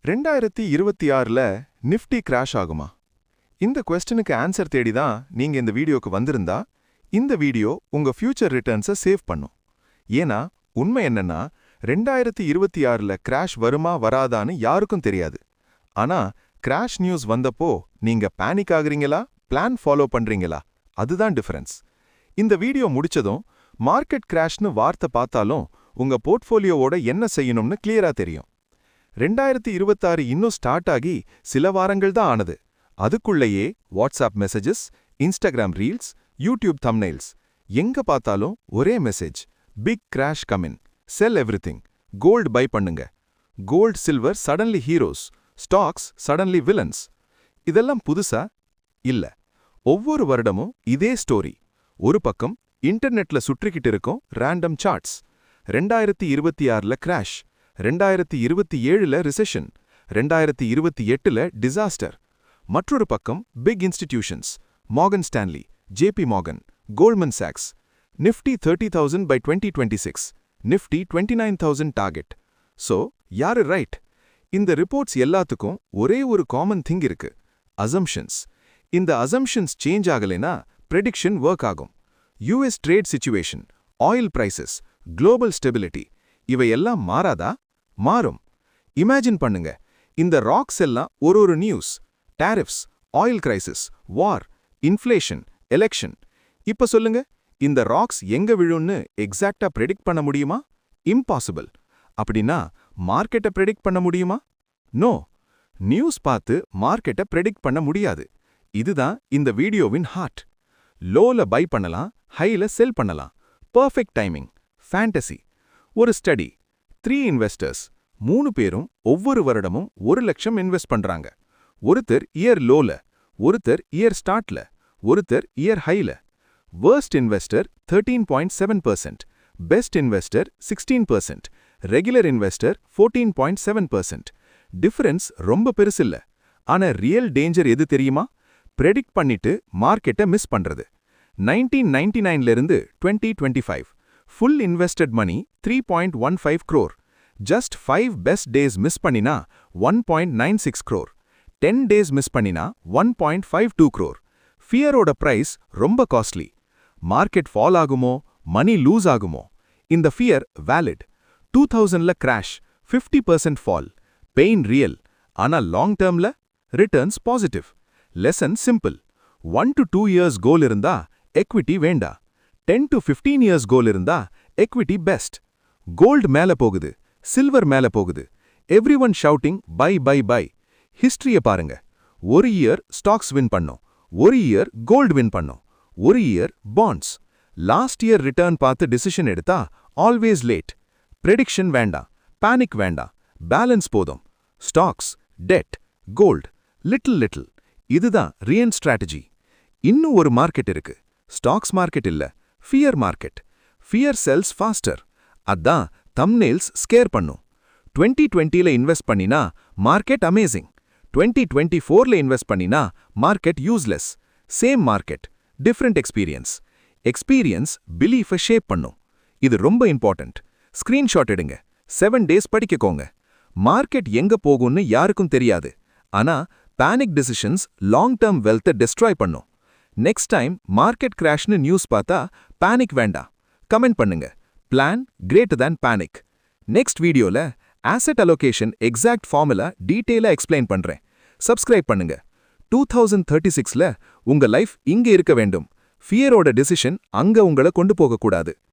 2026ல Nifty crash ஆகுமா? இந்த கொஸ்டினுக்கு ஆன்சர் தேடி தான் நீங்க இந்த வீடியோக்கு வந்திருந்தா, இந்த வீடியோ உங்க ஃபியூச்சர் ரிட்டர்ன்ஸை சேவ் பண்ணும். ஏன்னா உண்மை என்னன்னா 2026ல கிராஷ் வருமா வராதான்னு யாருக்கும் தெரியாது. ஆனா கிராஷ் நியூஸ் வந்தப்போ நீங்க பேனிக் ஆகுறீங்களா, பிளான் ஃபாலோ பண்றீங்களா? அதுதான் டிஃபரன்ஸ். இந்த வீடியோ முடிச்சதும் மார்க்கெட் கிராஷ்னு வார்த்தை பார்த்தாலும் உங்க போர்ட்ஃபோலியோவோட என்ன செய்யணும்னு கிளியரா தெரியும். 2026 இன்னும் ஸ்டார்ட் ஆகி சில வாரங்கள் தான் ஆனது. அதுக்குள்ளேயே WhatsApp messages, Instagram reels, YouTube thumbnails, எங்க பார்த்தாலும் ஒரே message: big crash coming, sell everything, gold buy பண்ணுங்க, gold silver suddenly heroes, stocks suddenly villains. இதெல்லாம் புதுசா? இல்ல. ஒவ்வொரு வருடமும் இதே ஸ்டோரி. ஒரு பக்கம் இன்டர்நெட்ல சுற்றிக்கிட்டு இருக்கும் ரேண்டம் சார்ட்ஸ். 2026ல கிராஷ், 2027ல ரிசெஷன், 2028ல டிசாஸ்டர். மற்றொரு பக்கம் big institutions: Morgan Stanley, JP Morgan, Goldman சாக்ஸ். Nifty 30,000 by 2026, Nifty 29,000 target. So யாரு ரைட்? இந்த ரிப்போர்ட்ஸ் எல்லாத்துக்கும் ஒரே ஒரு காமன் திங் இருக்கு: அசம்ப்ஷன்ஸ். இந்த அசம்ப்ஷன்ஸ் சேஞ்ச் ஆகலைனா ப்ரெடிக்ஷன் ஒர்க் ஆகும். US trade situation, oil prices, global stability, இவையெல்லாம் மாறாதா? மாறும். இமேஜின் பண்ணுங்க, இந்த ராக்ஸ் எல்லாம் ஒரு news: tariffs, oil crisis, war, inflation, election. இப்ப சொல்லுங்க, இந்த ராக்ஸ் எங்க விழும்னு எக்ஸாக்ட்டா ப்ரெடிக்ட் பண்ண முடியுமா? இம்பாசிபிள். அப்படின்னா மார்க்கெட்டை ப்ரெடிக்ட் பண்ண முடியுமா? நோ. நியூஸ் பார்த்து மார்க்கெட்டை ப்ரெடிக்ட் பண்ண முடியாது. இதுதான் இந்த வீடியோவின் ஹார்ட். லோல பை பண்ணலாம், ஹைல செல் பண்ணலாம். Perfect timing. ஃபேண்டசி. ஒரு ஸ்டடி: 3 இன்வெஸ்டர்ஸ், 3 பேரும் ஒவ்வொரு வருடமும் 1 லட்சம் இன்வெஸ்ட் பண்றாங்க. ஒருத்தர் இயர் லோல, ஒருத்தர் இயர் ஸ்டார்ட்ல, ஒருத்தர் இயர் ஹைல. Worst investor 13.7%, best investor 16%, regular investor 14.7%. Difference ரொம்ப பெருசில்ல. ஆனா ரியல் டேஞ்சர் எது தெரியுமா? ப்ரெடிக்ட் பண்ணிட்டு மார்க்கெட்டை மிஸ் பண்றது. 1999ல இருந்து 2025 full invested money 3.15 crore. Just 5 best days miss பண்ணினா 1.96 crore. 10 டேஸ் மிஸ் பண்ணினா 1.52 crore. ஃபியரோட பிரைஸ் ரொம்ப காஸ்ட்லி. மார்க்கெட் ஃபால் ஆகுமோ, மணி லூஸ் ஆகுமோ? இந்த ஃபியர் வேலிட். 2000ல கிராஷ், 50% ஃபால். Pain real. ஆனா லாங் டேர்ம்ல returns positive. Lesson simple. 1 to 2 years goal இருந்தா எக்விட்டி வேண்டா. 10 to 15 இயர்ஸ் கோல் இருந்தா எக்விட்டி பெஸ்ட். கோல்ட் மேல போகுது, சில்வர் மேல போகுது. Every one shouting buy buy buy. ஹிஸ்டரிய பாருங்க. ஒரு இயர் ஸ்டாக்ஸ் வின் பண்ணும், ஒரு இயர் கோல்ட் வின் பண்ணும், ஒரு year bonds. Last year return பார்த்து டிசிஷன் எடுத்தா ஆல்வேஸ் லேட். ப்ரெடிக்ஷன் வேண்டாம், பேனிக் வேண்டாம், பேலன்ஸ் போதும். Stocks, debt, gold, little little. இதுதான் ரியல் ஸ்ட்ராட்டஜி. இன்னும் ஒரு மார்க்கெட் இருக்கு. ஸ்டாக்ஸ் மார்க்கெட் இல்ல, fear market. Fear sells faster. அதான் தம்ப்நெயில்ஸ் ஸ்கேர் பண்ணும். 2020ல இன்வெஸ்ட் பண்ணினா மார்க்கெட் அமேசிங். 2024ல இன்வெஸ்ட் பண்ணினா market useless. Same market, different experience. Experience பிலீஃபை ஷேப் பண்ணும். இது ரொம்ப இம்பார்ட்டன்ட். ஸ்கிரீன்ஷாட் எடுங்க, 7 டேஸ் படிக்கோங்க. மார்க்கெட் எங்க போகும்னு யாருக்கும் தெரியாது. ஆனா பேனிக் டிசிஷன்ஸ் லாங் டேர்ம் வெல்த்தை டெஸ்ட்ராய் பண்ணும். நெக்ஸ்ட் டைம் மார்க்கெட் கிராஷ்னு நியூஸ் பார்த்தா பேனிக் வேண்டாம். கமெண்ட் பண்ணுங்க: plan greater than panic. Next வீடியோல ஆசெட் அலோகேஷன் எக்ஸாக்ட் ஃபார்முலா டீட்டெயிலா எக்ஸ்பிளைன் பண்றேன். சப்ஸ்கிரைப் பண்ணுங்க. 2036ல உங்க லைஃப் இங்க இருக்க வேண்டும். ஃபியரோட டிசிஷன் அங்க உங்களை கொண்டு போகக்கூடாது.